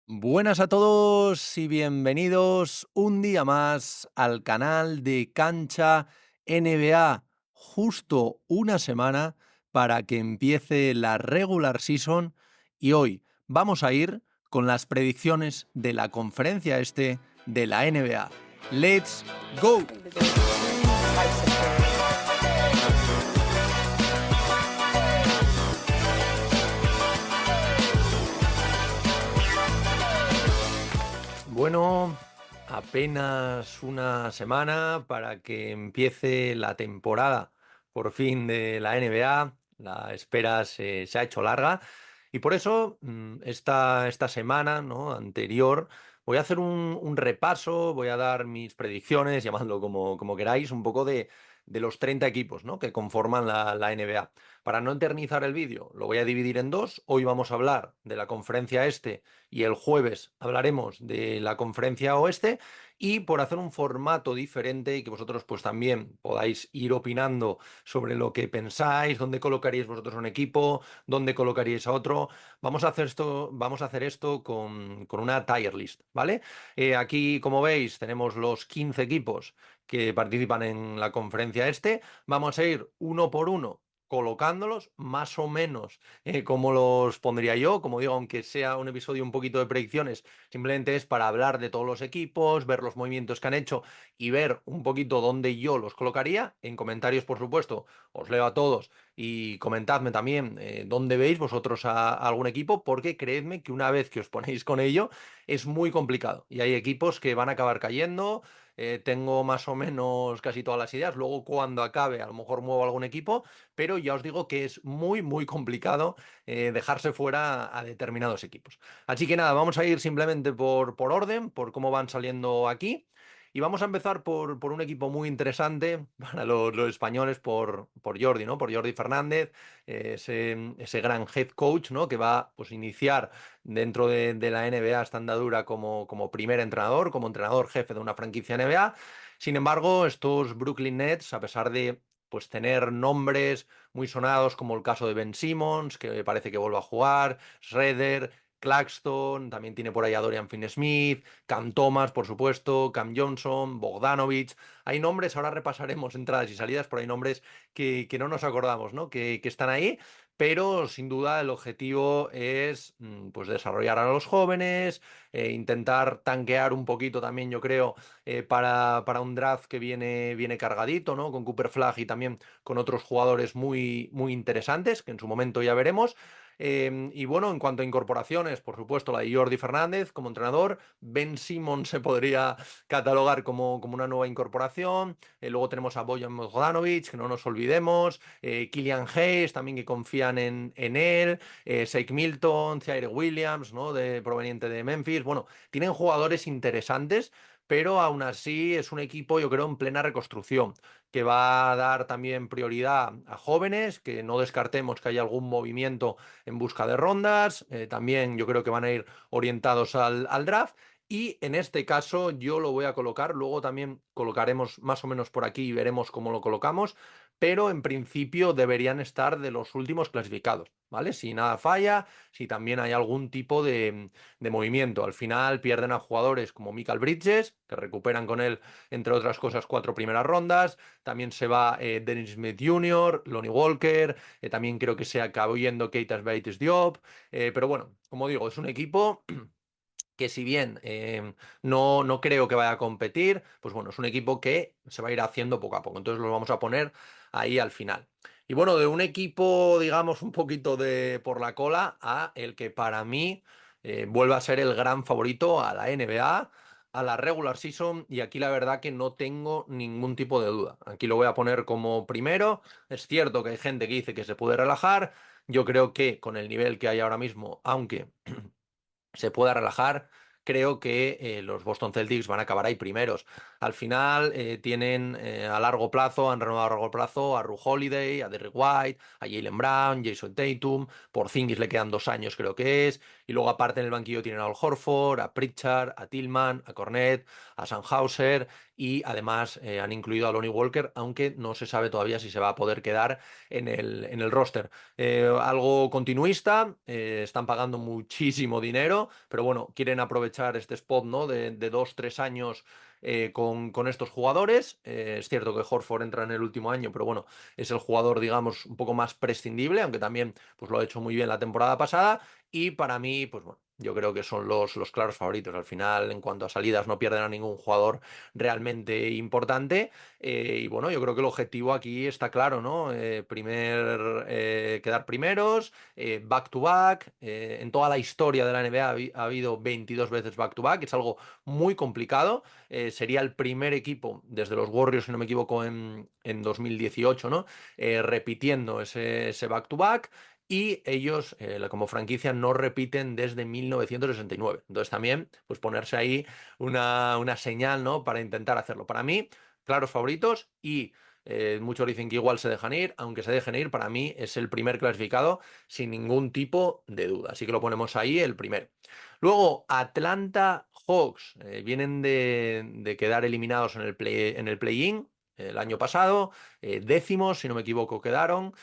Buenas a todos y bienvenidos un día más al canal de Cancha NBA. Justo una semana para que empiece la regular season y hoy vamos a ir con las predicciones de la conferencia este de la NBA. ¡Let's go! Bueno, apenas una semana para que empiece la temporada por fin de la NBA. La espera se ha hecho larga y por eso esta semana, ¿no?, anterior voy a hacer un repaso, voy a dar mis predicciones, llamadlo como queráis, un poco de los 30 equipos, ¿no?, que conforman la NBA. Para no eternizar el vídeo, lo voy a dividir en dos. Hoy vamos a hablar de la conferencia este y el jueves hablaremos de la conferencia oeste, y por hacer un formato diferente y que vosotros pues también podáis ir opinando sobre lo que pensáis, dónde colocaríais vosotros un equipo, dónde colocaríais a otro, vamos a hacer esto con una tier list, ¿vale? Aquí, como veis, tenemos los 15 equipos que participan en la conferencia este. Vamos a ir uno por uno colocándolos más o menos como los pondría yo. Como digo, aunque sea un episodio un poquito de predicciones, simplemente es para hablar de todos los equipos, ver los movimientos que han hecho y ver un poquito dónde yo los colocaría. En comentarios, por supuesto, os leo a todos y comentadme también dónde veis vosotros a algún equipo, porque creedme que una vez que os ponéis con ello es muy complicado y hay equipos que van a acabar cayendo. Tengo más o menos casi todas las ideas. Luego, cuando acabe, a lo mejor muevo algún equipo, pero ya os digo que es muy complicado dejarse fuera a determinados equipos. Así que nada, vamos a ir simplemente por orden, por cómo van saliendo aquí. Y vamos a empezar por un equipo muy interesante para los españoles, por Jordi, ¿no? Por Jordi Fernández, ese gran head coach, ¿no?, que va pues iniciar dentro de la NBA esta andadura como primer entrenador, como entrenador jefe de una franquicia NBA. Sin embargo, estos Brooklyn Nets, a pesar de pues tener nombres muy sonados, como el caso de Ben Simmons, que parece que vuelve a jugar, Schroeder, Claxton, también tiene por ahí a Dorian Finney-Smith, Cam Thomas, por supuesto, Cam Johnson, Bogdanovich. Hay nombres, ahora repasaremos entradas y salidas, pero hay nombres que no nos acordamos, ¿no?, que están ahí, pero sin duda el objetivo es pues desarrollar a los jóvenes, intentar tanquear un poquito también, yo creo, para un draft que viene cargadito, ¿no?, con Cooper Flag y también con otros jugadores muy interesantes, que en su momento ya veremos. Y bueno, en cuanto a incorporaciones, por supuesto, la de Jordi Fernández como entrenador. Ben Simmons se podría catalogar como una nueva incorporación. Luego tenemos a Bojan Bogdanovic, que no nos olvidemos. Killian Hayes, también, que confían en él. Shake Milton, Zaire Williams, ¿no?, proveniente de Memphis. Bueno, tienen jugadores interesantes, pero aún así es un equipo, yo creo, en plena reconstrucción, que va a dar también prioridad a jóvenes, que no descartemos que haya algún movimiento en busca de rondas. También yo creo que van a ir orientados al draft. Y en este caso yo lo voy a colocar, luego también colocaremos más o menos por aquí y veremos cómo lo colocamos, pero en principio deberían estar de los últimos clasificados, ¿vale? Si nada falla, si también hay algún tipo de movimiento. Al final pierden a jugadores como Michael Bridges, que recuperan con él, entre otras cosas, 4 primeras rondas. También se va Dennis Smith Jr., Lonnie Walker, también creo que se acabó yendo Keitas Bates Diop. Pero bueno, como digo, es un equipo que, si bien no creo que vaya a competir, pues bueno, es un equipo que se va a ir haciendo poco a poco. Entonces lo vamos a poner ahí al final. Y bueno, de un equipo, digamos, un poquito de por la cola a el que para mí vuelve a ser el gran favorito a la NBA, a la regular season, y aquí la verdad que no tengo ningún tipo de duda. Aquí lo voy a poner como primero. Es cierto que hay gente que dice que se puede relajar. Yo creo que con el nivel que hay ahora mismo, aunque se pueda relajar, creo que los Boston Celtics van a acabar ahí primeros. Al final tienen a largo plazo, han renovado a largo plazo a Ru Holiday, a Derrick White, a Jaylen Brown, Jason Tatum. Por Porzingis le quedan 2 años, creo que es. Y luego aparte en el banquillo tienen a Al Horford, a Pritchard, a Tillman, a Cornet, a Sandhauser y además han incluido a Lonnie Walker, aunque no se sabe todavía si se va a poder quedar en el roster. Algo continuista, están pagando muchísimo dinero, pero bueno, quieren aprovechar este spot, ¿no? De 2, 3 años con estos jugadores. Es cierto que Horford entra en el último año, pero bueno, es el jugador, digamos, un poco más prescindible, aunque también pues, lo ha hecho muy bien la temporada pasada. Y para mí, pues bueno, yo creo que son los claros favoritos. Al final, en cuanto a salidas, no pierden a ningún jugador realmente importante. Y bueno, yo creo que el objetivo aquí está claro, ¿no? Quedar primeros, back to back. En toda la historia de la NBA ha habido 22 veces back to back. Es algo muy complicado. Sería el primer equipo, desde los Warriors, si no me equivoco, en 2018, ¿no? Repitiendo ese back to back. Y ellos, como franquicia, no repiten desde 1969. Entonces también, pues ponerse ahí una señal, ¿no? Para intentar hacerlo. Para mí, claros favoritos y muchos dicen que igual se dejan ir, aunque se dejen ir, para mí es el primer clasificado sin ningún tipo de duda. Así que lo ponemos ahí, el primero. Luego, Atlanta Hawks. Vienen de quedar eliminados en el play-in el año pasado, décimos, si no me equivoco, quedaron.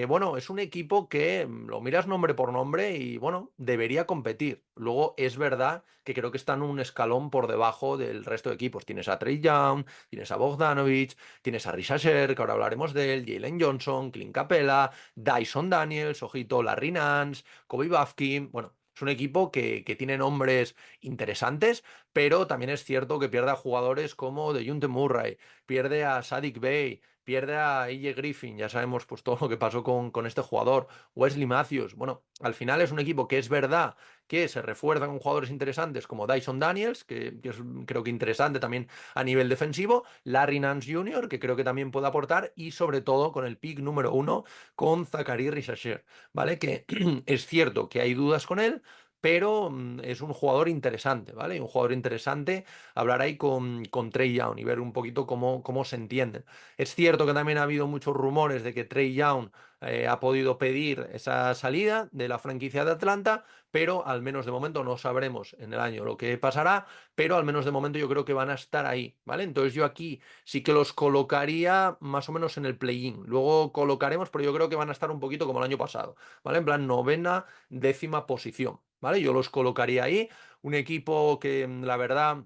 Bueno, es un equipo que lo miras nombre por nombre y bueno, debería competir. Luego es verdad que creo que están un escalón por debajo del resto de equipos. Tienes a Trey Young, tienes a Bogdanovich, tienes a Risa Sher, que ahora hablaremos de él, Jalen Johnson, Clint Capella, Dyson Daniels, ojito, Larry Nance, Kobe Bufkin. Bueno, es un equipo que tiene nombres interesantes, pero también es cierto que pierde a jugadores como DeJounte Murray, pierde a Saddiq Bey, pierde a AJ Griffin, ya sabemos pues todo lo que pasó con este jugador, Wesley Matthews. Bueno, al final es un equipo que es verdad que se refuerza con jugadores interesantes como Dyson Daniels, que es creo que interesante también a nivel defensivo, Larry Nance Jr., que creo que también puede aportar, y sobre todo con el pick número 1 con Zachary Risasher, ¿vale? Que es cierto que hay dudas con él, pero es un jugador interesante, ¿vale? Y un jugador interesante hablar ahí con Trey Young y ver un poquito cómo se entienden. Es cierto que también ha habido muchos rumores de que Trey Young ha podido pedir esa salida de la franquicia de Atlanta, pero al menos de momento no sabremos en el año lo que pasará, pero al menos de momento yo creo que van a estar ahí, ¿vale? Entonces yo aquí sí que los colocaría más o menos en el play-in. Luego colocaremos, pero yo creo que van a estar un poquito como el año pasado, ¿vale? En plan novena, décima posición, ¿vale? Yo los colocaría ahí. Un equipo que la verdad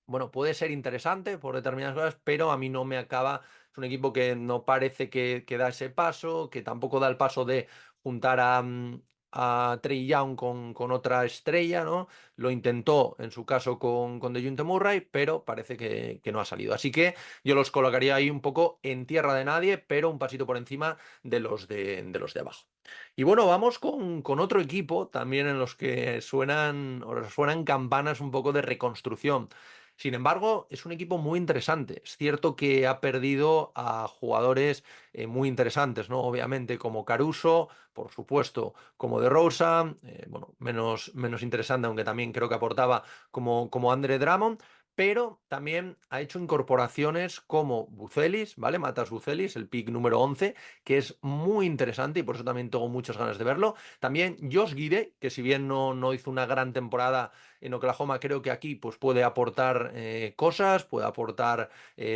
bueno, puede ser interesante por determinadas cosas, pero a mí no me acaba. Es un equipo que no parece que da ese paso, que tampoco da el paso de juntar a Trey Young con otra estrella, ¿no? Lo intentó en su caso con DeJounte Murray, pero parece que no ha salido. Así que yo los colocaría ahí un poco en tierra de nadie, pero un pasito por encima de los de abajo. Y bueno, vamos con otro equipo también en los que suenan campanas un poco de reconstrucción. Sin embargo, es un equipo muy interesante. Es cierto que ha perdido a jugadores muy interesantes, ¿no? Obviamente, como Caruso, por supuesto, como DeRozan, bueno, menos interesante, aunque también creo que aportaba como Andre Drummond. Pero también ha hecho incorporaciones como Bucelis, ¿vale? Matas Bucelis, el pick número 11, que es muy interesante y por eso también tengo muchas ganas de verlo. También Josh Giddey, que si bien no hizo una gran temporada en Oklahoma, creo que aquí pues, puede aportar cosas, puede aportar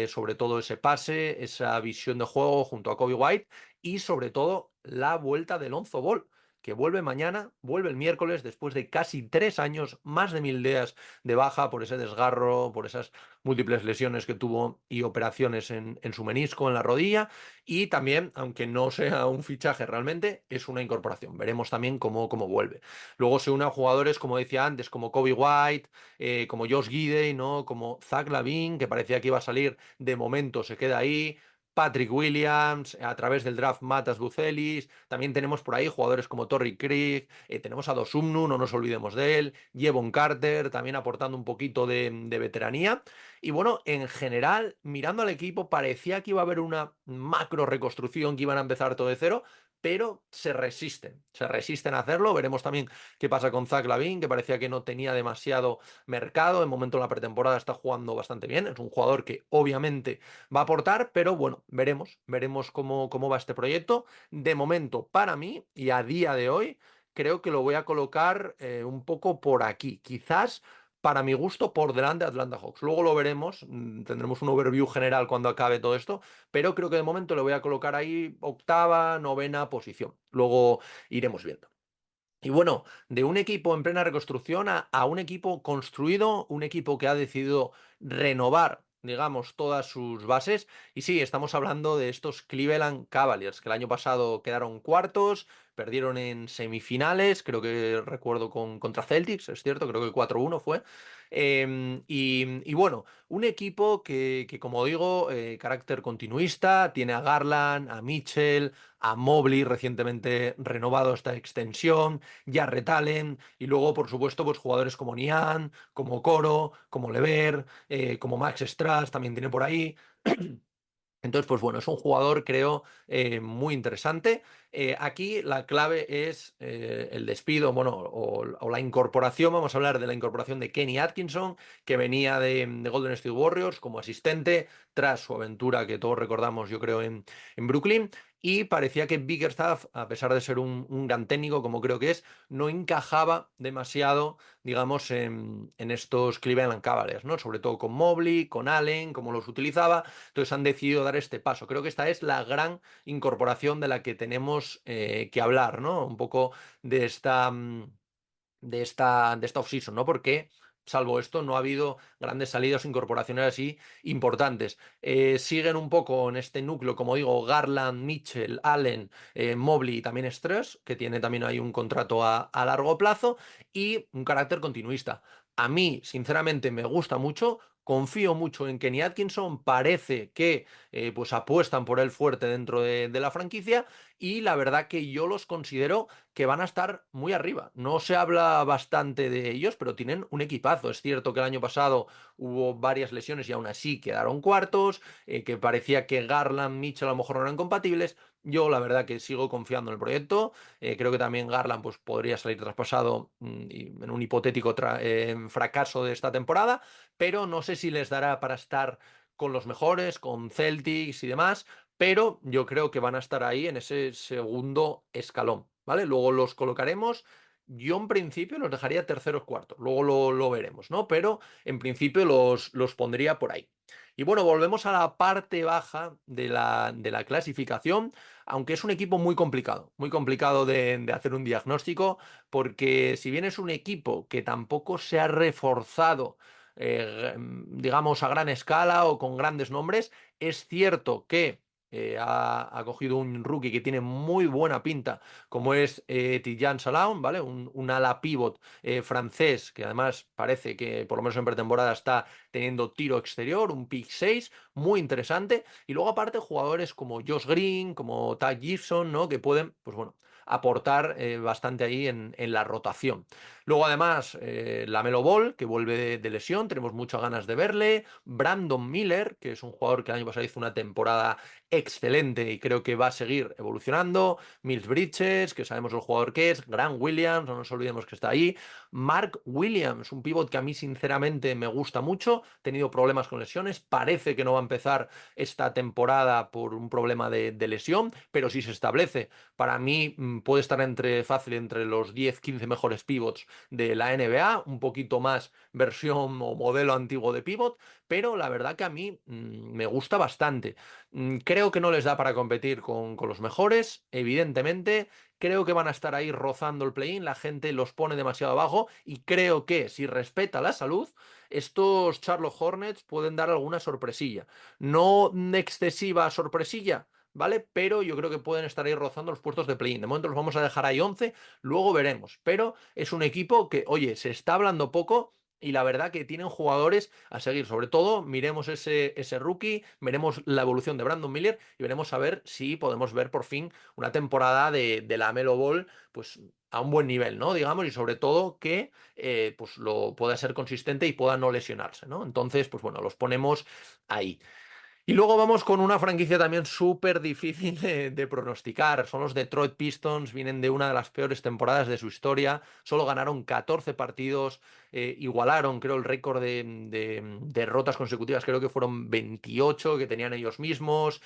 sobre todo ese pase, esa visión de juego junto a Kobe White y sobre todo la vuelta de Lonzo Ball, que vuelve mañana, vuelve el miércoles después de casi 3 años, más de 1000 días de baja por ese desgarro, por esas múltiples lesiones que tuvo y operaciones en su menisco, en la rodilla. Y también, aunque no sea un fichaje realmente, es una incorporación. Veremos también cómo vuelve. Luego se une a jugadores, como decía antes, como Kobe White, como Josh Giddey, ¿no? Como Zach LaVine, que parecía que iba a salir, de momento se queda ahí. Patrick Williams, a través del draft Matas Bucelis, también tenemos por ahí jugadores como Torrey Craig, tenemos a Dosumnu, no nos olvidemos de él, Jevon Carter, también aportando un poquito de veteranía. Y bueno, en general, mirando al equipo, parecía que iba a haber una macro reconstrucción, que iban a empezar todo de cero, pero se resisten a hacerlo. Veremos también qué pasa con Zach LaVine, que parecía que no tenía demasiado mercado. De momento en la pretemporada está jugando bastante bien. Es un jugador que obviamente va a aportar, pero bueno, veremos cómo va este proyecto. De momento, para mí, y a día de hoy, creo que lo voy a colocar un poco por aquí. Quizás para mi gusto por delante de Atlanta Hawks. Luego lo veremos, tendremos un overview general cuando acabe todo esto, pero creo que de momento le voy a colocar ahí octava, novena posición. Luego iremos viendo. Y bueno, de un equipo en plena reconstrucción a un equipo construido, un equipo que ha decidido renovar, digamos, todas sus bases. Y sí, estamos hablando de estos Cleveland Cavaliers, que el año pasado quedaron cuartos, perdieron en semifinales, creo que recuerdo contra Celtics, es cierto, creo que 4-1 fue. Y bueno, un equipo que como digo, carácter continuista, tiene a Garland, a Mitchell, a Mobley recientemente renovado esta extensión, Jarrett Allen, y luego, por supuesto, pues jugadores como Nian, como Coro, como Lever, como Max Strus también tiene por ahí. Entonces, pues bueno, es un jugador, creo, muy interesante. Aquí la clave es el despido, bueno, o la incorporación. Vamos a hablar de la incorporación de Kenny Atkinson, que venía de Golden State Warriors como asistente tras su aventura que todos recordamos, yo creo, en Brooklyn. Y parecía que Bickerstaff, a pesar de ser un gran técnico, como creo que es, no encajaba demasiado, digamos, en estos Cleveland Cavaliers, ¿no? Sobre todo con Mobley, con Allen, como los utilizaba. Entonces han decidido dar este paso. Creo que esta es la gran incorporación de la que tenemos que hablar, ¿no? Un poco de esta, de esta off-season, ¿no? Porque, salvo esto, no ha habido grandes salidas o incorporaciones así importantes. Siguen un poco en este núcleo, como digo, Garland, Mitchell, Allen, Mobley y también Stress, que tiene también ahí un contrato a largo plazo y un carácter continuista. A mí, sinceramente, me gusta mucho. Confío mucho en Kenny Atkinson, parece que pues apuestan por él fuerte dentro de la franquicia y la verdad que yo los considero que van a estar muy arriba. No se habla bastante de ellos, pero tienen un equipazo. Es cierto que el año pasado hubo varias lesiones y aún así quedaron cuartos, que parecía que Garland, Mitchell a lo mejor no eran compatibles. Yo la verdad que sigo confiando en el proyecto. Creo que también Garland pues, podría salir traspasado en un hipotético fracaso de esta temporada, pero no sé si les dará para estar con los mejores, con Celtics y demás, pero yo creo que van a estar ahí en ese segundo escalón, ¿vale? Luego los colocaremos. Yo en principio los dejaría terceros, cuartos, luego lo veremos, ¿no? Pero en principio los pondría por ahí. Y bueno, volvemos a la parte baja de la clasificación, aunque es un equipo muy complicado de hacer un diagnóstico, porque si bien es un equipo que tampoco se ha reforzado, digamos, a gran escala o con grandes nombres, es cierto que ha cogido un rookie que tiene muy buena pinta, como es Tidjane Salaun, ¿vale? Un ala pivot francés que además parece que por lo menos en pretemporada está teniendo tiro exterior, un pick 6 muy interesante. Y luego aparte jugadores como Josh Green, como Ty Gibson, ¿no? Que pueden, pues bueno, aportar bastante ahí en la rotación. Luego además Lamelo Ball, que vuelve de lesión, tenemos muchas ganas de verle. Brandon Miller, que es un jugador que el año pasado hizo una temporada excelente y creo que va a seguir evolucionando. Miles Bridges, que sabemos el jugador que es. Grant Williams, no nos olvidemos que está ahí. Mark Williams, un pivot que a mí sinceramente me gusta mucho. Ha tenido problemas con lesiones. Parece que no va a empezar esta temporada por un problema de lesión, pero si se establece, para mí puede estar fácil entre los 10-15 mejores pivots de la NBA. Un poquito más versión o modelo antiguo de pivot, pero la verdad que a mí me gusta bastante. Creo que no les da para competir con los mejores, evidentemente. Creo que van a estar ahí rozando el play-in, la gente los pone demasiado abajo y creo que si respeta la salud, estos Charlotte Hornets pueden dar alguna sorpresilla. No excesiva sorpresilla, ¿vale? Pero yo creo que pueden estar ahí rozando los puestos de play-in. De momento los vamos a dejar ahí 11, luego veremos. Pero es un equipo que, oye, se está hablando poco y la verdad que tienen jugadores a seguir. Sobre todo, miremos ese rookie, veremos la evolución de Brandon Miller y veremos a ver si podemos ver por fin una temporada de la Melo Ball, pues a un buen nivel, ¿no? Digamos, y sobre todo que pues lo pueda ser consistente y pueda no lesionarse, ¿no? Entonces, pues bueno, los ponemos ahí. Y luego vamos con una franquicia también súper difícil de pronosticar. Son los Detroit Pistons, vienen de una de las peores temporadas de su historia. Solo ganaron 14 partidos, igualaron, creo, el récord de derrotas consecutivas, creo que fueron 28 que tenían ellos mismos.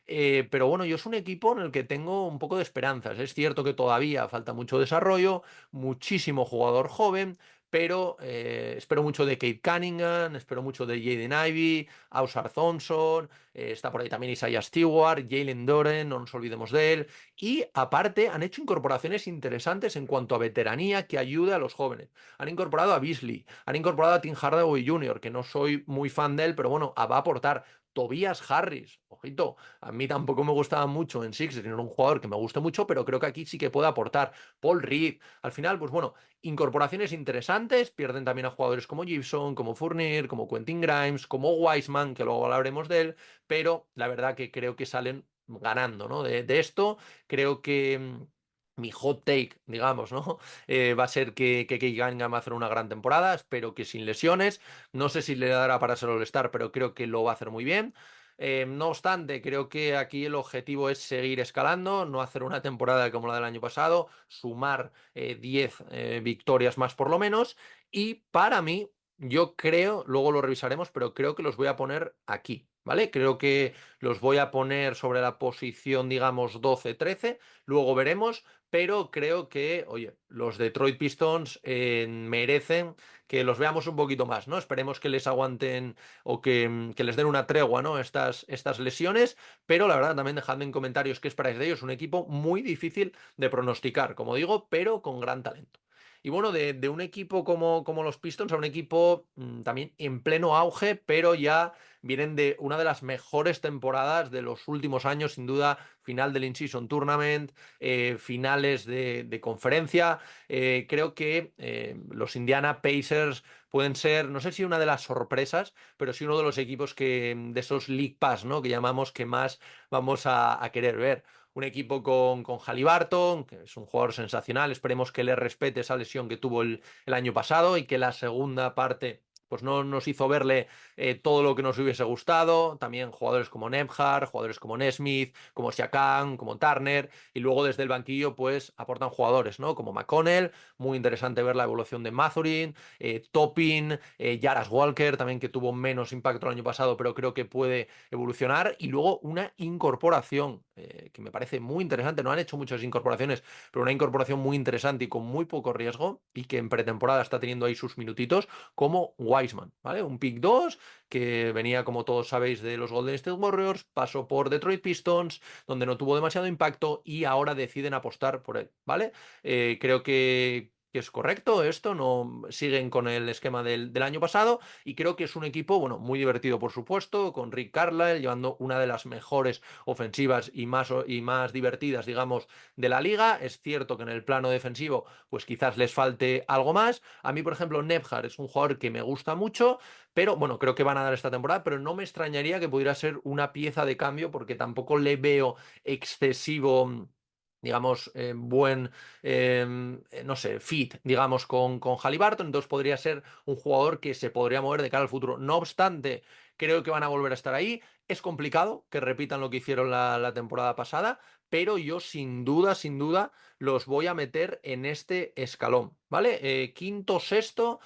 pero bueno, yo es un equipo en el que tengo un poco de esperanzas. Es cierto que todavía falta mucho desarrollo, muchísimo jugador joven, pero espero mucho de Kate Cunningham, espero mucho de Jaden Ivey, Ausar Thompson, está por ahí también Isaiah Stewart, Jalen Doren, no nos olvidemos de él. Y aparte han hecho incorporaciones interesantes en cuanto a veteranía que ayude a los jóvenes. Han incorporado a Beasley, han incorporado a Tim Hardaway Jr., que no soy muy fan de él, pero bueno, va a aportar. Tobias Harris, ojito, a mí tampoco me gustaba mucho en Sixers, no era un jugador que me guste mucho, pero creo que aquí sí que puede aportar. Paul Reed, al final, pues bueno, incorporaciones interesantes, pierden también a jugadores como Gibson, como Fournier, como Quentin Grimes, como Wiseman, que luego hablaremos de él, pero la verdad que creo que salen ganando, ¿no? De esto, creo que mi hot take, digamos, ¿no? Va a ser que Kate Cunningham va a hacer una gran temporada, espero que sin lesiones, no sé si le dará para ser All-Star, pero creo que lo va a hacer muy bien. No obstante, creo que aquí el objetivo es seguir escalando, no hacer una temporada como la del año pasado, sumar 10 victorias más por lo menos. Y para mí, yo creo, luego lo revisaremos, pero creo que los voy a poner aquí, ¿vale? Creo que los voy a poner sobre la posición, digamos, 12-13, luego veremos, pero creo que, oye, los Detroit Pistons merecen que los veamos un poquito más, ¿no? Esperemos que les aguanten o que les den una tregua, ¿no? Estas lesiones, pero la verdad también dejadme en comentarios qué esperáis de ellos. Un equipo muy difícil de pronosticar, como digo, pero con gran talento. Y bueno, de un equipo como los Pistons a un equipo también en pleno auge, pero ya vienen de una de las mejores temporadas de los últimos años, sin duda, final del In-Season Tournament, finales de conferencia. Creo que los Indiana Pacers pueden ser, no sé si una de las sorpresas, pero sí uno de los equipos de esos League Pass, ¿no? Que llamamos que más vamos a querer ver. Un equipo con Haliburton, que es un jugador sensacional. Esperemos que le respete esa lesión que tuvo el año pasado y que la segunda parte pues no nos hizo verle todo lo que nos hubiese gustado. También jugadores como Nembhard, jugadores como Nesmith, como Siakam, como Turner. Y luego desde el banquillo pues aportan jugadores, ¿no? Como McConnell. Muy interesante ver la evolución de Mathurin, Toppin, Jaras Walker, también que tuvo menos impacto el año pasado, pero creo que puede evolucionar. Y luego una incorporación que me parece muy interesante. No han hecho muchas incorporaciones, pero una incorporación muy interesante y con muy poco riesgo y que en pretemporada está teniendo ahí sus minutitos, como Wiseman, ¿vale? Un pick 2 que venía, como todos sabéis, de los Golden State Warriors, pasó por Detroit Pistons, donde no tuvo demasiado impacto y ahora deciden apostar por él, ¿vale? Creo que es correcto esto, no siguen con el esquema del año pasado y creo que es un equipo, bueno, muy divertido por supuesto, con Rick Carlisle llevando una de las mejores ofensivas y más divertidas, digamos, de la liga. Es cierto que en el plano defensivo, pues quizás les falte algo más. A mí, por ejemplo, Nembhard es un jugador que me gusta mucho, pero bueno, creo que van a dar esta temporada, pero no me extrañaría que pudiera ser una pieza de cambio porque tampoco le veo excesivo, digamos, no sé, fit, digamos, con Haliburton, entonces podría ser un jugador que se podría mover de cara al futuro. No obstante, creo que van a volver a estar ahí. Es complicado que repitan lo que hicieron la temporada pasada, pero yo sin duda, los voy a meter en este escalón, ¿vale? Quinto, sexto,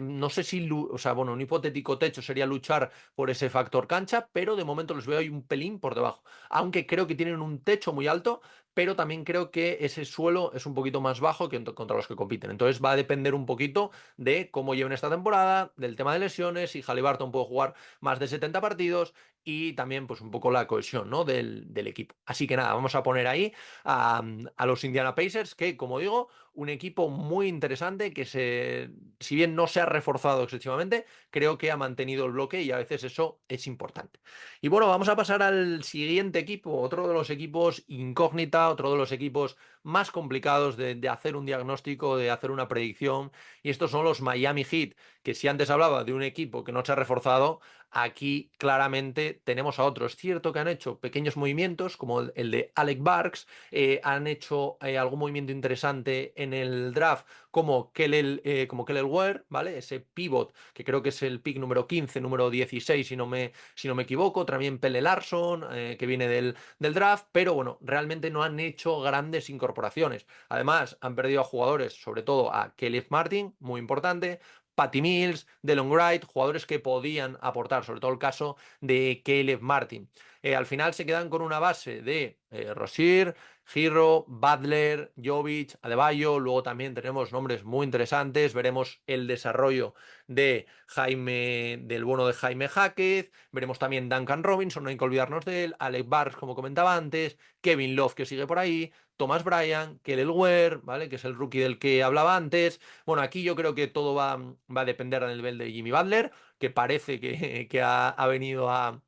no sé si, o sea, bueno, un hipotético techo sería luchar por ese factor cancha, pero de momento los veo ahí un pelín por debajo, aunque creo que tienen un techo muy alto, pero también creo que ese suelo es un poquito más bajo que contra los que compiten. Entonces va a depender un poquito de cómo lleven esta temporada, del tema de lesiones, si Haliburton puede jugar más de 70 partidos y también pues un poco la cohesión, ¿no? del equipo. Así que nada, vamos a poner ahí a los Indiana Pacers, que como digo, un equipo muy interesante que si bien no se ha reforzado excesivamente, creo que ha mantenido el bloque y a veces eso es importante. Y bueno, vamos a pasar al siguiente equipo, otro de los equipos incógnita, otro de los equipos más complicados de hacer un diagnóstico, de hacer una predicción, y estos son los Miami Heat, que si antes hablaba de un equipo que no se ha reforzado, aquí claramente tenemos a otros. Es cierto que han hecho pequeños movimientos, como el de Alec Burks, han hecho algún movimiento interesante en el draft, como Kelly Ware, ¿vale? Ese pivot, que creo que es el pick número 15, número 16, si no me equivoco. También Pelle Larson, que viene del draft, pero bueno, realmente no han hecho grandes incorporaciones. Además, han perdido a jugadores, sobre todo a Caleb Martin, muy importante, Patty Mills, Delon Wright, jugadores que podían aportar, sobre todo el caso de Caleb Martin. Al final se quedan con una base de Rozier, Hero, Butler, Jovic, Adebayo. Luego también tenemos nombres muy interesantes. Veremos el desarrollo de Jaime, del bono de Jaime Jaquez. Veremos también Duncan Robinson, no hay que olvidarnos de él. Alec Burks, como comentaba antes. Kevin Love, que sigue por ahí. Thomas Bryant, Kelly Ware, ¿vale? Que es el rookie del que hablaba antes. Bueno, aquí yo creo que todo va a depender del nivel de Jimmy Butler, que parece que ha venido a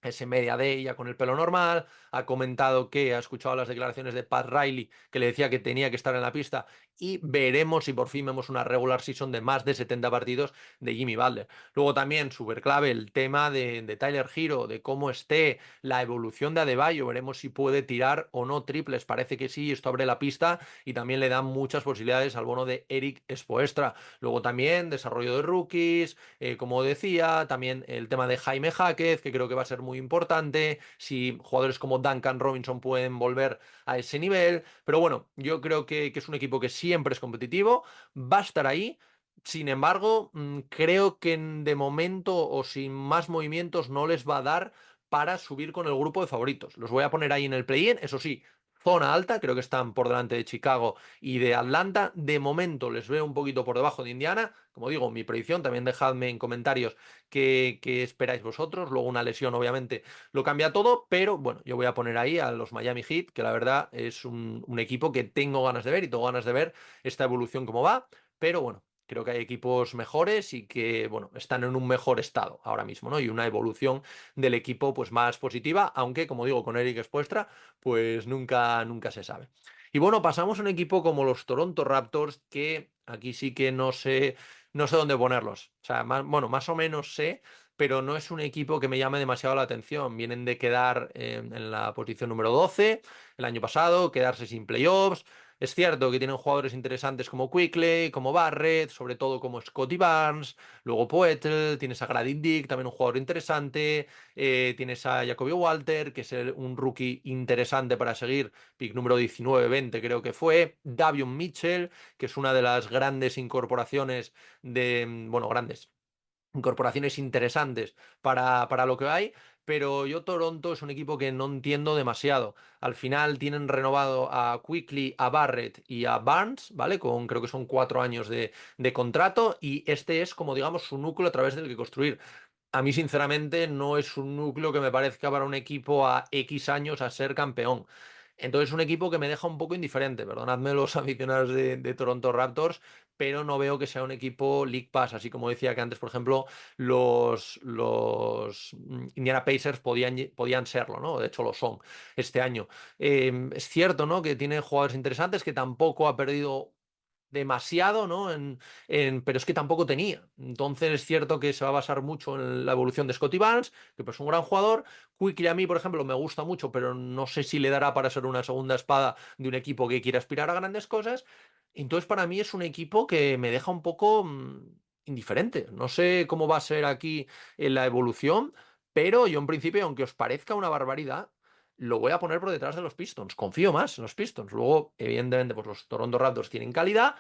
ese media day ya con el pelo normal, ha comentado que ha escuchado las declaraciones de Pat Riley que le decía que tenía que estar en la pista y veremos si por fin vemos una regular season de más de 70 partidos de Jimmy Butler. Luego también súper clave el tema de Tyler Hero, de cómo esté la evolución de Adebayo, veremos si puede tirar o no triples, parece que sí, esto abre la pista y también le da muchas posibilidades al bono de Eric Spoelstra. Luego también desarrollo de rookies, como decía, también el tema de Jaime Jaquez, que creo que va a ser muy importante, si jugadores como Duncan Robinson pueden volver a ese nivel, pero bueno, yo creo que es un equipo que siempre es competitivo, va a estar ahí. Sin embargo, creo que de momento o sin más movimientos no les va a dar para subir con el grupo de favoritos. Los voy a poner ahí en el play-in, eso sí, zona alta, creo que están por delante de Chicago y de Atlanta. De momento les veo un poquito por debajo de Indiana. Como digo, mi predicción, también dejadme en comentarios qué esperáis vosotros. Luego una lesión obviamente lo cambia todo, pero bueno, yo voy a poner ahí a los Miami Heat, que la verdad es un equipo que tengo ganas de ver y tengo ganas de ver esta evolución cómo va, pero bueno. Creo que hay equipos mejores y que, bueno, están en un mejor estado ahora mismo, ¿no? Y una evolución del equipo, pues, más positiva, aunque, como digo, con Eric Spoelstra, pues nunca se sabe. Y bueno, pasamos a un equipo como los Toronto Raptors, que aquí sí que no sé dónde ponerlos. O sea, bueno, más o menos sé, pero no es un equipo que me llame demasiado la atención. Vienen de quedar en la posición número 12 el año pasado, quedarse sin playoffs. Es cierto que tienen jugadores interesantes como Quickley, como Barrett, sobre todo como Scotty Barnes, luego Poeltl, tienes a Gradin Dick, también un jugador interesante, tienes a Jacoby Walter, que es un rookie interesante para seguir, pick número 19-20 creo que fue, Davion Mitchell, que es una de las grandes incorporaciones bueno, grandes incorporaciones interesantes para lo que hay, pero yo Toronto es un equipo que no entiendo demasiado. Al final tienen renovado a Quickly, a Barrett y a Barnes, ¿vale? Creo que son 4 años de contrato y este es como digamos su núcleo a través del que construir. A mí, sinceramente, no es un núcleo que me parezca para un equipo a X años a ser campeón. Entonces, es un equipo que me deja un poco indiferente. Perdonadme los aficionados de Toronto Raptors, pero no veo que sea un equipo League Pass. Así como decía que antes, por ejemplo, los Indiana Pacers podían serlo, ¿no? De hecho, lo son este año. Es cierto, ¿no? Que tiene jugadores interesantes, que tampoco ha perdido demasiado, ¿no? Pero es que tampoco tenía. Entonces es cierto que se va a basar mucho en la evolución de Scotty Barnes, que pues es un gran jugador. Quickly a mí, por ejemplo, me gusta mucho, pero no sé si le dará para ser una segunda espada de un equipo que quiere aspirar a grandes cosas. Entonces para mí es un equipo que me deja un poco indiferente. No sé cómo va a ser aquí en la evolución, pero yo en principio, aunque os parezca una barbaridad, lo voy a poner por detrás de los Pistons. Confío más en los Pistons. Luego, evidentemente, pues los Toronto Raptors tienen calidad,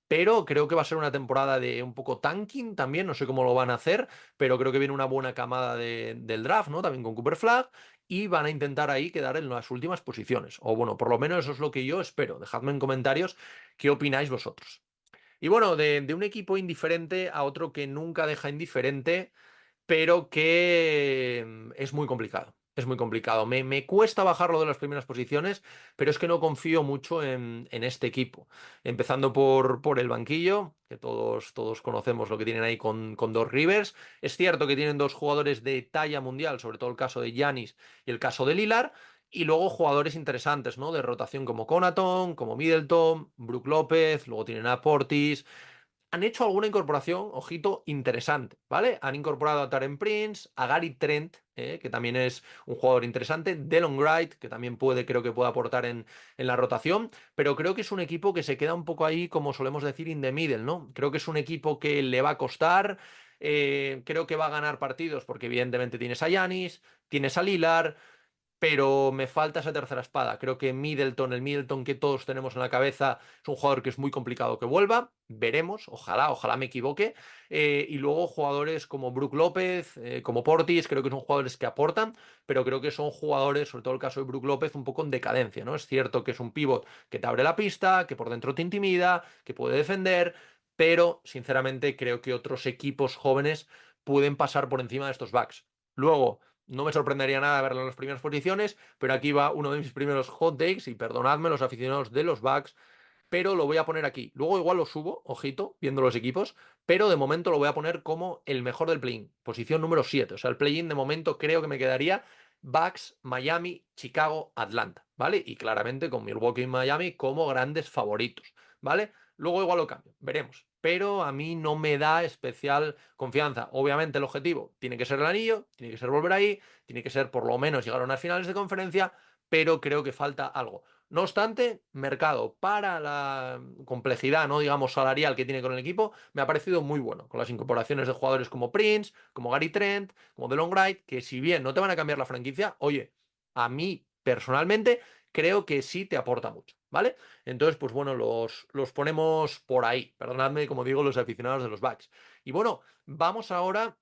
pero creo que va a ser una temporada de un poco tanking también. No sé cómo lo van a hacer, pero creo que viene una buena camada del draft, ¿no? También con Cooper Flag. Y van a intentar ahí quedar en las últimas posiciones. O bueno, por lo menos eso es lo que yo espero. Dejadme en comentarios qué opináis vosotros. Y bueno, de un equipo indiferente a otro que nunca deja indiferente, pero que es muy complicado. Es muy complicado. Me cuesta bajarlo de las primeras posiciones, pero es que no confío mucho en este equipo. Empezando por el banquillo, que todos conocemos lo que tienen ahí con Doc Rivers. Es cierto que tienen dos jugadores de talla mundial, sobre todo el caso de Giannis y el caso de Lillard. Y luego jugadores interesantes, ¿no? De rotación como Conaton, como Middleton, Brook López, luego tienen a Portis, han hecho alguna incorporación, ojito, interesante, ¿vale? Han incorporado a Taren Prince, a Gary Trent, que también es un jugador interesante, Delon Wright, que también creo que puede aportar en la rotación, pero creo que es un equipo que se queda un poco ahí, como solemos decir, in the middle, ¿no? Creo que es un equipo que le va a costar, creo que va a ganar partidos, porque evidentemente tienes a Giannis, tienes a Lillard, pero me falta esa tercera espada. Creo que Middleton, el Middleton que todos tenemos en la cabeza, es un jugador que es muy complicado que vuelva. Veremos, ojalá me equivoque. Y luego jugadores como Brook López, como Portis, creo que son jugadores que aportan, pero creo que son jugadores, sobre todo el caso de Brook López, un poco en decadencia, ¿no? Es cierto que es un pívot que te abre la pista, que por dentro te intimida, que puede defender, pero sinceramente creo que otros equipos jóvenes pueden pasar por encima de estos backs. Luego, no me sorprendería nada verlo en las primeras posiciones, pero aquí va uno de mis primeros hot takes, y perdonadme los aficionados de los Bucks, pero lo voy a poner aquí. Luego igual lo subo, ojito, viendo los equipos, pero de momento lo voy a poner como el mejor del play-in, posición número 7. O sea, el play-in de momento creo que me quedaría Bucks, Miami, Chicago, Atlanta, ¿vale? Y claramente con Milwaukee y Miami como grandes favoritos, ¿vale? Luego igual lo cambio, veremos. Pero a mí no me da especial confianza. Obviamente el objetivo tiene que ser el anillo, tiene que ser volver ahí, tiene que ser por lo menos llegar a unas finales de conferencia, pero creo que falta algo. No obstante, mercado para la complejidad, no digamos salarial que tiene con el equipo, me ha parecido muy bueno, con las incorporaciones de jugadores como Prince, como Gary Trent, como DeLon Wright, que si bien no te van a cambiar la franquicia, oye, a mí personalmente creo que sí te aporta mucho, ¿vale? Entonces, pues bueno, los ponemos por ahí, perdonadme, como digo, los aficionados de los Bucks. Y bueno, vamos ahora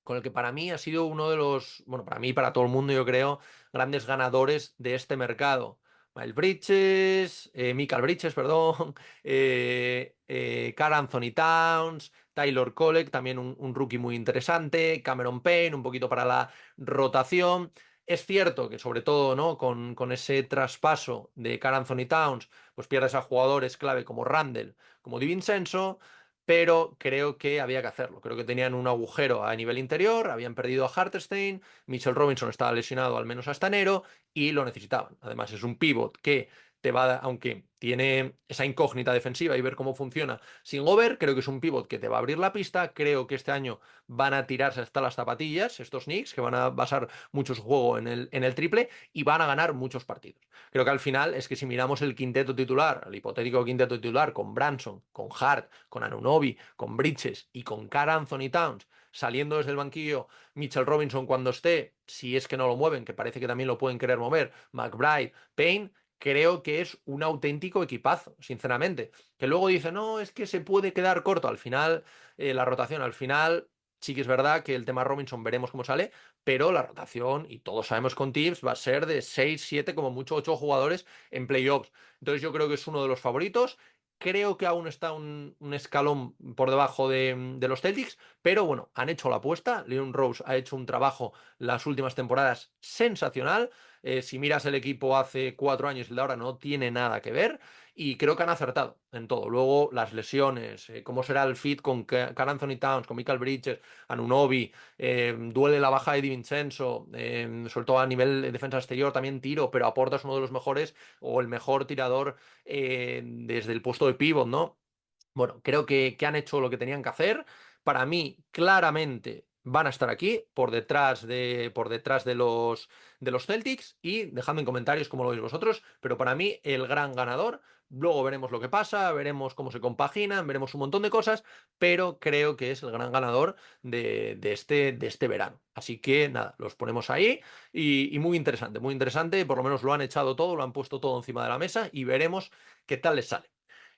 con el que para mí ha sido uno de los, bueno, para mí y para todo el mundo, yo creo, grandes ganadores de este mercado. Miles Bridges, Michael Bridges, perdón, Karl Anthony Towns, Taylor Colleck, también un rookie muy interesante, Cameron Payne, un poquito para la rotación. Es cierto que sobre todo, ¿no? Con ese traspaso de Karl Anthony Towns, pues pierdes a jugadores clave como Randle, como DiVincenzo, pero creo que había que hacerlo. Creo que tenían un agujero a nivel interior, habían perdido a Hartenstein, Mitchell Robinson estaba lesionado al menos hasta enero y lo necesitaban. Además, es un pivot que te va, aunque tiene esa incógnita defensiva y ver cómo funciona sin Gobert, creo que es un pivot que te va a abrir la pista. Creo que este año van a tirarse hasta las zapatillas estos Knicks, que van a basar mucho su juego en el triple y van a ganar muchos partidos. Creo que al final es que si miramos el quinteto titular, el hipotético quinteto titular, con Branson, con Hart, con Anunoby, con Bridges y con Karl Anthony Towns, saliendo desde el banquillo Mitchell Robinson cuando esté, si es que no lo mueven, que parece que también lo pueden querer mover, McBride, Payne, creo que es un auténtico equipazo, sinceramente. Que luego dice, no, es que se puede quedar corto. Al final, la rotación, al final, sí que es verdad que el tema Robinson veremos cómo sale, pero la rotación, y todos sabemos con Tibbs, va a ser de 6 7 como mucho 8 jugadores en playoffs. Entonces yo creo que es uno de los favoritos. Creo que aún está un escalón por debajo de los Celtics, pero bueno, han hecho la apuesta. Leon Rose ha hecho un trabajo las últimas temporadas sensacional. Si miras el equipo hace 4 años y el de ahora no tiene nada que ver. Y creo que han acertado en todo. Luego las lesiones, cómo será el fit con Karl Anthony Towns, con Michael Bridges, Anunoby, duele la baja de DiVincenzo, sobre todo a nivel de defensa exterior, también tiro, pero aportas uno de los mejores o el mejor tirador desde el puesto de pívot, ¿no? Bueno, creo que han hecho lo que tenían que hacer. Para mí, claramente van a estar aquí, por detrás de los Celtics, y dejadme en comentarios cómo lo veis vosotros, pero para mí el gran ganador. Luego veremos lo que pasa, veremos cómo se compaginan, veremos un montón de cosas, pero creo que es el gran ganador de este verano. Así que nada, los ponemos ahí y muy interesante, por lo menos lo han echado todo, lo han puesto todo encima de la mesa y veremos qué tal les sale.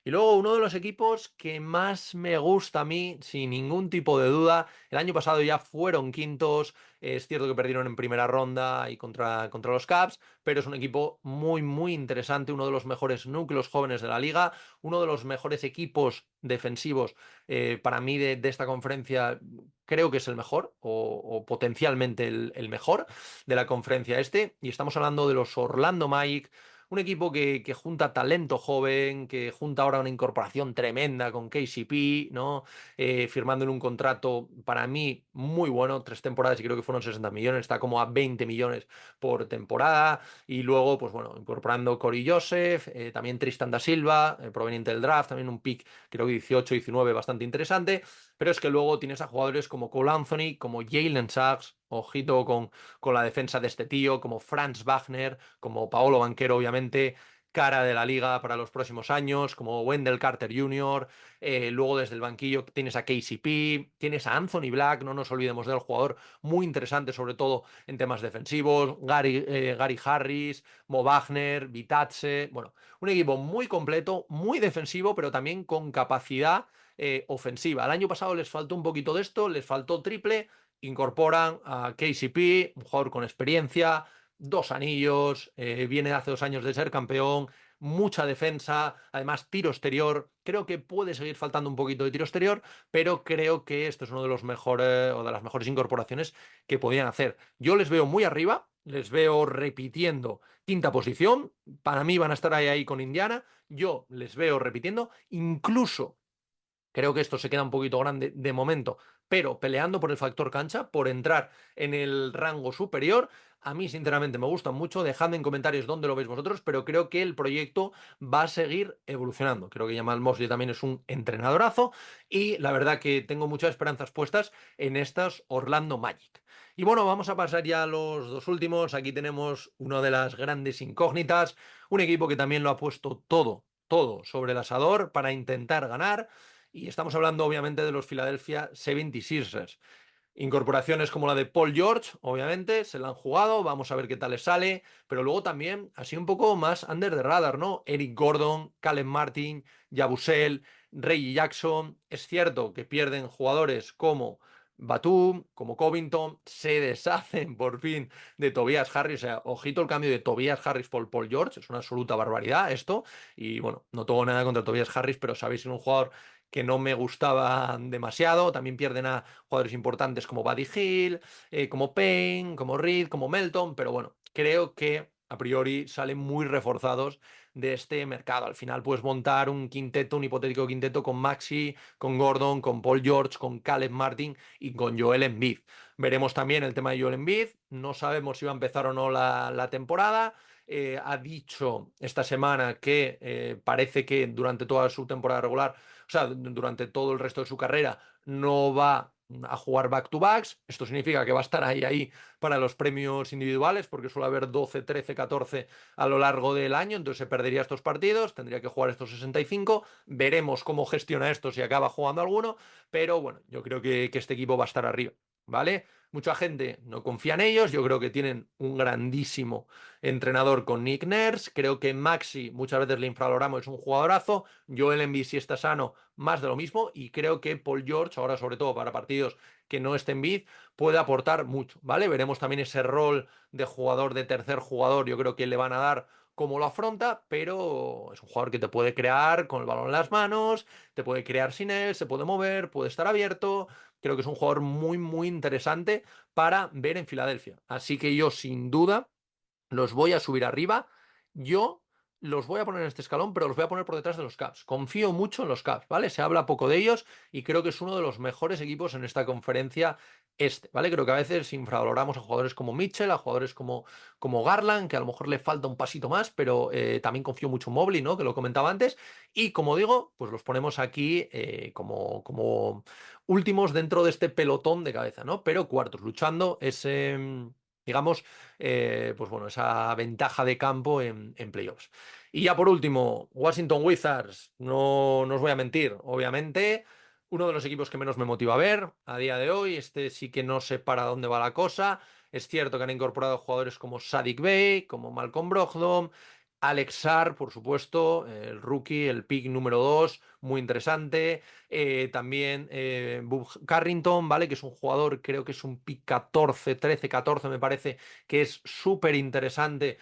Y luego uno de los equipos que más me gusta a mí, sin ningún tipo de duda, el año pasado ya fueron quintos, es cierto que perdieron en primera ronda y contra los Caps, pero es un equipo muy, muy interesante, uno de los mejores núcleos jóvenes de la liga, uno de los mejores equipos defensivos para mí de esta conferencia, creo que es el mejor o potencialmente el mejor de la conferencia este, y estamos hablando de los Orlando Magic. Un equipo que junta talento joven, que junta ahora una incorporación tremenda con KCP, ¿no? Firmándole un contrato para mí muy bueno, 3 temporadas y creo que fueron 60 millones, está como a 20 millones por temporada. Y luego, pues bueno, incorporando Corey Joseph, también Tristan da Silva, proveniente del draft, también un pick, creo que 18, 19, bastante interesante. Pero es que luego tienes a jugadores como Cole Anthony, como Jalen Sachs, ojito con la defensa de este tío, como Franz Wagner, como Paolo Banchero, obviamente, cara de la liga para los próximos años, como Wendell Carter Jr., luego desde el banquillo tienes a KCP, tienes a Anthony Black, no nos olvidemos del jugador muy interesante, sobre todo en temas defensivos, Gary Harris, Mo Wagner, Vitadze, bueno, un equipo muy completo, muy defensivo, pero también con capacidad ofensiva. El año pasado les faltó un poquito de esto, les faltó triple, incorporan a KCP, un jugador con experiencia, 2 anillos, viene de hace 2 años de ser campeón, mucha defensa, además tiro exterior. Creo que puede seguir faltando un poquito de tiro exterior, pero creo que esto es uno de los mejores o de las mejores incorporaciones que podían hacer. Yo les veo muy arriba, les veo repitiendo quinta posición. Para mí van a estar ahí con Indiana. Yo les veo repitiendo, incluso creo que esto se queda un poquito grande de momento, pero peleando por el factor cancha, por entrar en el rango superior. A mí, sinceramente, me gustan mucho. Dejadme en comentarios dónde lo veis vosotros, pero creo que el proyecto va a seguir evolucionando. Creo que Jamal Mosley también es un entrenadorazo y la verdad que tengo muchas esperanzas puestas en estas Orlando Magic. Y bueno, vamos a pasar ya a los dos últimos. Aquí tenemos una de las grandes incógnitas, un equipo que también lo ha puesto todo, todo sobre el asador para intentar ganar. Y estamos hablando obviamente de los Philadelphia 76ers. Incorporaciones como la de Paul George, obviamente, se la han jugado, vamos a ver qué tal les sale, pero luego también, así un poco más under the radar, ¿no? Eric Gordon, Caleb Martin, Yabusel, Reggie Jackson. Es cierto que pierden jugadores como Batum, como Covington, se deshacen por fin de Tobias Harris. O sea, ojito el cambio de Tobias Harris por Paul George, es una absoluta barbaridad esto. Y bueno, no tengo nada contra Tobias Harris, pero sabéis, es un jugador que no me gustaba demasiado. También pierden a jugadores importantes como Buddy Hield, como Payne, como Reed, como Melton, pero bueno, creo que a priori salen muy reforzados de este mercado. Al final puedes montar un quinteto, un hipotético quinteto con Maxi, con Gordon, con Paul George, con Caleb Martin y con Joel Embiid. Veremos también el tema de Joel Embiid. No sabemos si va a empezar o no la temporada. Ha dicho esta semana que parece que durante toda su temporada regular, o sea, durante todo el resto de su carrera, no va a jugar back-to-backs. Esto significa que va a estar ahí para los premios individuales, porque suele haber 12, 13, 14 a lo largo del año, entonces se perdería estos partidos, tendría que jugar estos 65. Veremos cómo gestiona esto, si acaba jugando alguno, pero bueno, yo creo que este equipo va a estar arriba, ¿vale? Mucha gente no confía en ellos, yo creo que tienen un grandísimo entrenador con Nick Nurse, creo que Maxi muchas veces le infravaloramos, es un jugadorazo, Joel Embiid si está sano, más de lo mismo, y creo que Paul George, ahora sobre todo para partidos que no estén Embiid, puede aportar mucho, ¿vale? Veremos también ese rol de jugador, de tercer jugador, yo creo que le van a dar cómo lo afronta, pero es un jugador que te puede crear con el balón en las manos, te puede crear sin él, se puede mover, puede estar abierto. Creo que es un jugador muy, muy interesante para ver en Filadelfia. Así que yo, sin duda, los voy a subir arriba. Yo los voy a poner en este escalón, pero los voy a poner por detrás de los Caps. Confío mucho en los Caps, ¿vale? Se habla poco de ellos y creo que es uno de los mejores equipos en esta conferencia ¿vale? Creo que a veces infravaloramos a jugadores como Mitchell, a jugadores como Garland, que a lo mejor le falta un pasito más, pero también confío mucho en Mobley, ¿no? Que lo comentaba antes. Y como digo, pues los ponemos aquí como últimos dentro de este pelotón de cabeza, ¿no? Pero cuartos, luchando ese, digamos, pues bueno, esa ventaja de campo en playoffs. Y ya por último, Washington Wizards, no os voy a mentir, obviamente, uno de los equipos que menos me motiva a ver a día de hoy. Este sí que no sé para dónde va la cosa. Es cierto que han incorporado jugadores como Saddiq Bey, como Malcolm Brogdon, Alex Sarr, por supuesto, el rookie, el pick número 2, muy interesante. También Bob Carrington, ¿vale? Que es un jugador, creo que es un pick 14, 13, 14, me parece, que es súper interesante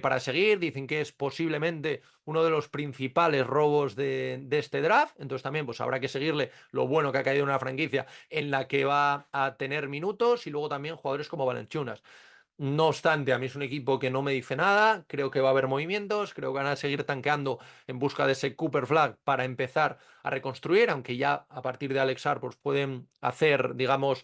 para seguir. Dicen que es posiblemente uno de los principales robos de este draft. Entonces también pues habrá que seguirle lo bueno que ha caído en una franquicia en la que va a tener minutos y luego también jugadores como Valanciunas. No obstante, a mí es un equipo que no me dice nada, creo que va a haber movimientos, creo que van a seguir tanqueando en busca de ese Cooper Flag para empezar a reconstruir, aunque ya a partir de Alexar pues pueden hacer, digamos,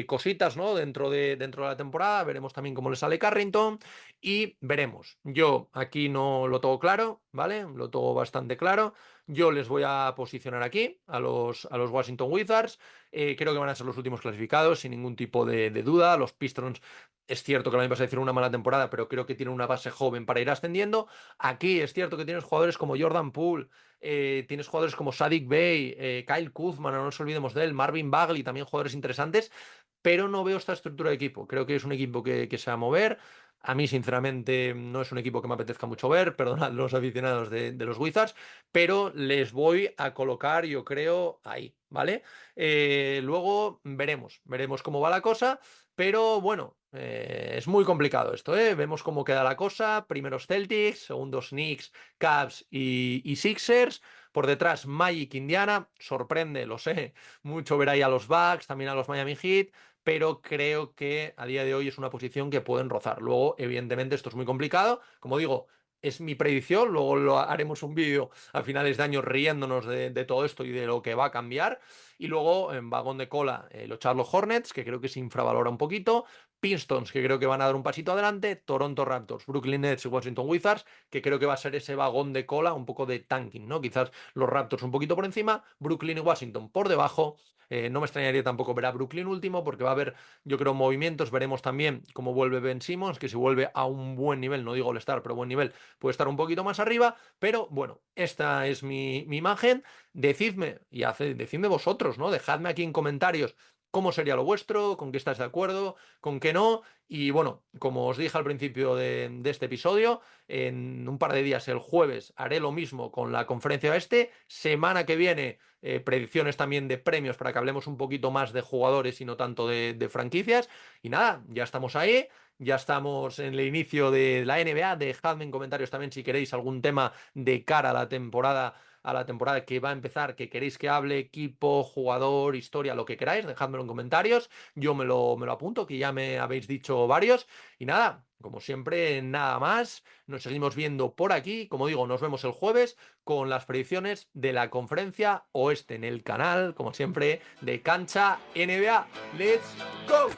cositas, ¿no? Dentro de la temporada, veremos también cómo le sale Carrington y veremos. Yo aquí no lo tengo claro, ¿vale? Lo tengo bastante claro. Yo les voy a posicionar aquí, a los Washington Wizards. Creo que van a ser los últimos clasificados, sin ningún tipo de duda. Los Pistons, es cierto que el año pasado hicieron una mala temporada, pero creo que tienen una base joven para ir ascendiendo. Aquí es cierto que tienes jugadores como Jordan Poole, tienes jugadores como Saddiq Bey, Kyle Kuzma, no nos olvidemos de él, Marvin Bagley, también jugadores interesantes, pero no veo esta estructura de equipo. Creo que es un equipo que se va a mover. A mí, sinceramente, no es un equipo que me apetezca mucho ver, perdonad los aficionados de los Wizards, pero les voy a colocar, yo creo, ahí, ¿vale? Luego veremos cómo va la cosa, pero bueno, es muy complicado esto, ¿eh? Vemos cómo queda la cosa. Primeros Celtics, segundos Knicks, Cavs y Sixers. Por detrás, Magic, Indiana. Sorprende, lo sé, mucho ver ahí a los Bucks, también a los Miami Heat, pero creo que a día de hoy es una posición que pueden rozar. Luego, evidentemente, esto es muy complicado. Como digo, es mi predicción, luego haremos un vídeo a finales de año riéndonos de todo esto y de lo que va a cambiar. Y luego, en vagón de cola, los Charlotte Hornets, que creo que se infravalora un poquito. Pistons, que creo que van a dar un pasito adelante. Toronto Raptors, Brooklyn Nets y Washington Wizards, que creo que va a ser ese vagón de cola, un poco de tanking, ¿no? Quizás los Raptors un poquito por encima, Brooklyn y Washington por debajo. No me extrañaría tampoco ver a Brooklyn último, porque va a haber, yo creo, movimientos. Veremos también cómo vuelve Ben Simmons, que si vuelve a un buen nivel, no digo All-Star, pero buen nivel, puede estar un poquito más arriba. Pero bueno, esta es mi imagen. Decidme, y decidme vosotros, ¿no? Dejadme aquí en comentarios cómo sería lo vuestro, con qué estás de acuerdo, con qué no. Y bueno, como os dije al principio de este episodio, en un par de días, el jueves, haré lo mismo con la conferencia oeste. Semana que viene, predicciones también de premios para que hablemos un poquito más de jugadores y no tanto de franquicias. Y nada, ya estamos ahí. Ya estamos en el inicio de la NBA. Dejadme en comentarios también si queréis algún tema de cara a la temporada que va a empezar, que queréis que hable, equipo, jugador, historia, lo que queráis, dejádmelo en comentarios. Yo me lo apunto, que ya me habéis dicho varios. Y nada, como siempre, nada más. Nos seguimos viendo por aquí. Como digo, nos vemos el jueves con las predicciones de la conferencia oeste en el canal, como siempre, de Cancha NBA. ¡Let's go!